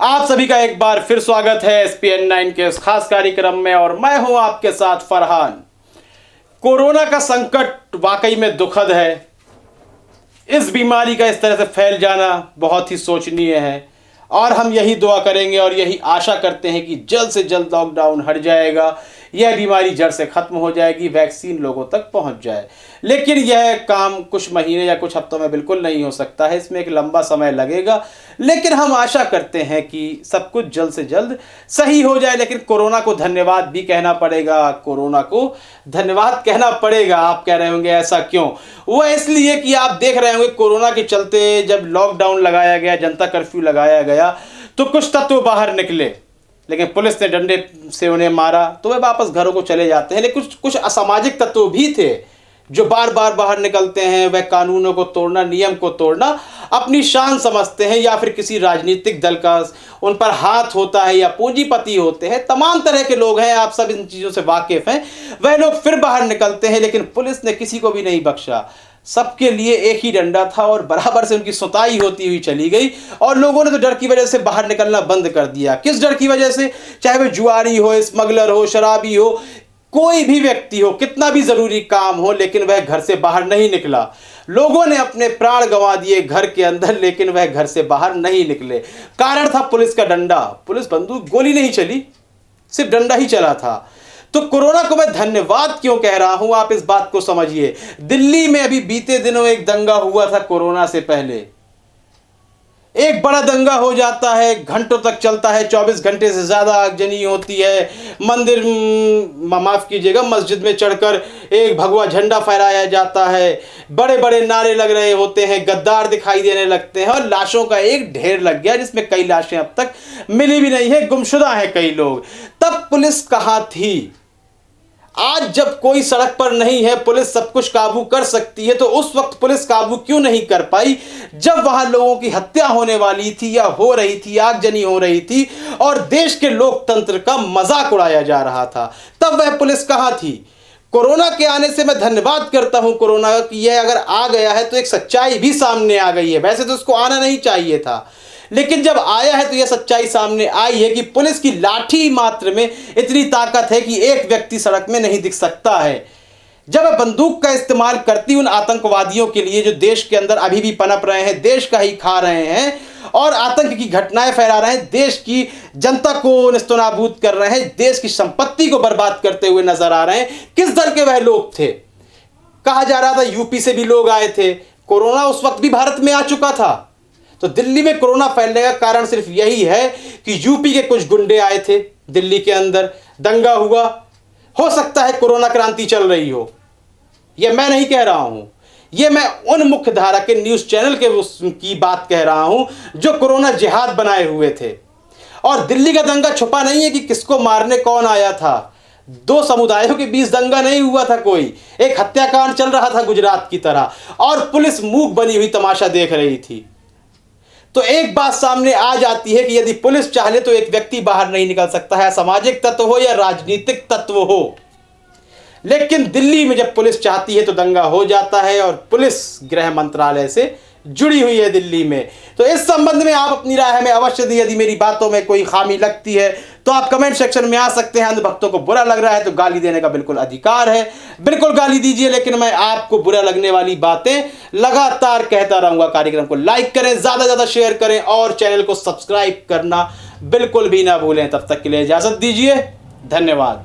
आप सभी का एक बार फिर स्वागत है SPN9 के इस खास कार्यक्रम में और मैं हूं आपके साथ फरहान। कोरोना का संकट वाकई में दुखद है। इस बीमारी का इस तरह से फैल जाना बहुत ही शोचनीय है और हम यही दुआ करेंगे और यही आशा करते हैं कि जल्द से जल्द लॉकडाउन हट जाएगा, यह बीमारी जड़ से ख़त्म हो जाएगी, वैक्सीन लोगों तक पहुंच जाए। लेकिन यह काम कुछ महीने या कुछ हफ्तों में बिल्कुल नहीं हो सकता है, इसमें एक लंबा समय लगेगा। लेकिन हम आशा करते हैं कि सब कुछ जल्द से जल्द सही हो जाए। लेकिन कोरोना को धन्यवाद भी कहना पड़ेगा, कोरोना को धन्यवाद कहना पड़ेगा। आप कह रहे होंगे ऐसा क्यों? वो इसलिए कि आप देख रहे होंगे कोरोना के चलते जब लॉकडाउन लगाया गया, जनता कर्फ्यू लगाया गया, तो कुछ तत्व बाहर निकले, लेकिन पुलिस ने डंडे से उन्हें मारा तो वे वापस घरों को चले जाते हैं। लेकिन कुछ असामाजिक तत्व भी थे जो बार बार बाहर निकलते हैं। वह कानूनों को तोड़ना, नियम को तोड़ना अपनी शान समझते हैं, या फिर किसी राजनीतिक दल का उन पर हाथ होता है, या पूंजीपति होते हैं। तमाम तरह के लोग हैं, आप सब इन चीज़ों से वाकिफ हैं। वह लोग फिर बाहर निकलते हैं, लेकिन पुलिस ने किसी को भी नहीं बख्शा। सबके लिए एक ही डंडा था और बराबर से उनकी सुताई होती हुई चली गई। और लोगों ने तो डर की वजह से बाहर निकलना बंद कर दिया। किस डर की वजह से? चाहे वह जुआरी हो, स्मगलर हो, शराबी हो, कोई भी व्यक्ति हो, कितना भी जरूरी काम हो, लेकिन वह घर से बाहर नहीं निकला। लोगों ने अपने प्राण गंवा दिए घर के अंदर, लेकिन वह घर से बाहर नहीं निकले। कारण था पुलिस का डंडा। पुलिस बंदूक गोली नहीं चली, सिर्फ डंडा ही चला था। तो कोरोना को मैं धन्यवाद क्यों कह रहा हूं, आप इस बात को समझिए। दिल्ली में अभी बीते दिनों एक दंगा हुआ था कोरोना से पहले। एक बड़ा दंगा हो जाता है, घंटों तक चलता है, 24 घंटे से ज़्यादा आगजनी होती है। मंदिर माफ़ कीजिएगा, मस्जिद में चढ़कर एक भगवा झंडा फहराया जाता है, बड़े बड़े नारे लग रहे होते हैं, गद्दार दिखाई देने लगते हैं और लाशों का एक ढेर लग गया, जिसमें कई लाशें अब तक मिली भी नहीं है, गुमशुदा हैं कई लोग। तब पुलिस कहाँ थी? आज जब कोई सड़क पर नहीं है, पुलिस सब कुछ काबू कर सकती है, तो उस वक्त पुलिस काबू क्यों नहीं कर पाई जब वहां लोगों की हत्या होने वाली थी या हो रही थी, आगजनी हो रही थी और देश के लोकतंत्र का मजाक उड़ाया जा रहा था? तब वह पुलिस कहां थी? कोरोना के आने से मैं धन्यवाद करता हूं कोरोना की, यह अगर आ गया है तो एक सच्चाई भी सामने आ गई है। वैसे तो उसको आना नहीं चाहिए था, लेकिन जब आया है तो यह सच्चाई सामने आई है कि पुलिस की लाठी मात्र में इतनी ताकत है कि एक व्यक्ति सड़क में नहीं दिख सकता है। जब वह बंदूक का इस्तेमाल करती उन आतंकवादियों के लिए जो देश के अंदर अभी भी पनप रहे हैं, देश का ही खा रहे हैं और आतंक की घटनाएं फैला रहे हैं, देश की जनता को निस्तनाबूद कर रहे हैं, देश की संपत्ति को बर्बाद करते हुए नजर आ रहे हैं। किस दल के वह लोग थे? कहा जा रहा था यूपी से भी लोग आए थे। कोरोना उस वक्त भी भारत में आ चुका था। तो दिल्ली में कोरोना फैलने का कारण सिर्फ यही है कि यूपी के कुछ गुंडे आए थे, दिल्ली के अंदर दंगा हुआ। हो सकता है कोरोना क्रांति चल रही हो, यह मैं नहीं कह रहा हूं, यह मैं उन मुख्य धारा के न्यूज़ चैनल की बात कह रहा हूं जो कोरोना जिहाद बनाए हुए थे। और दिल्ली का दंगा छुपा नहीं है कि किसको मारने कौन आया था। दो समुदायों के बीच दंगा नहीं हुआ था कोई, एक हत्याकांड चल रहा था गुजरात की तरह और पुलिस मूक बनी हुई तमाशा देख रही थी। तो एक बात सामने आ जाती है कि यदि पुलिस चाहे तो एक व्यक्ति बाहर नहीं निकल सकता है, सामाजिक तत्व हो या राजनीतिक तत्व हो। लेकिन दिल्ली में जब पुलिस चाहती है तो दंगा हो जाता है और पुलिस गृह मंत्रालय से जुड़ी हुई है दिल्ली में। तो इस संबंध में आप अपनी राय हमें अवश्य दी। यदि मेरी बातों में कोई खामी लगती है तो आप कमेंट सेक्शन में आ सकते हैं। अंधभक्तों को बुरा लग रहा है तो गाली देने का बिल्कुल अधिकार है, बिल्कुल गाली दीजिए, लेकिन मैं आपको बुरा लगने वाली बातें लगातार कहता रहूंगा। कार्यक्रम को लाइक करें, ज़्यादा से ज़्यादा शेयर करें और चैनल को सब्सक्राइब करना बिल्कुल भी ना भूलें। तब तक के लिए इजाज़त दीजिए, धन्यवाद।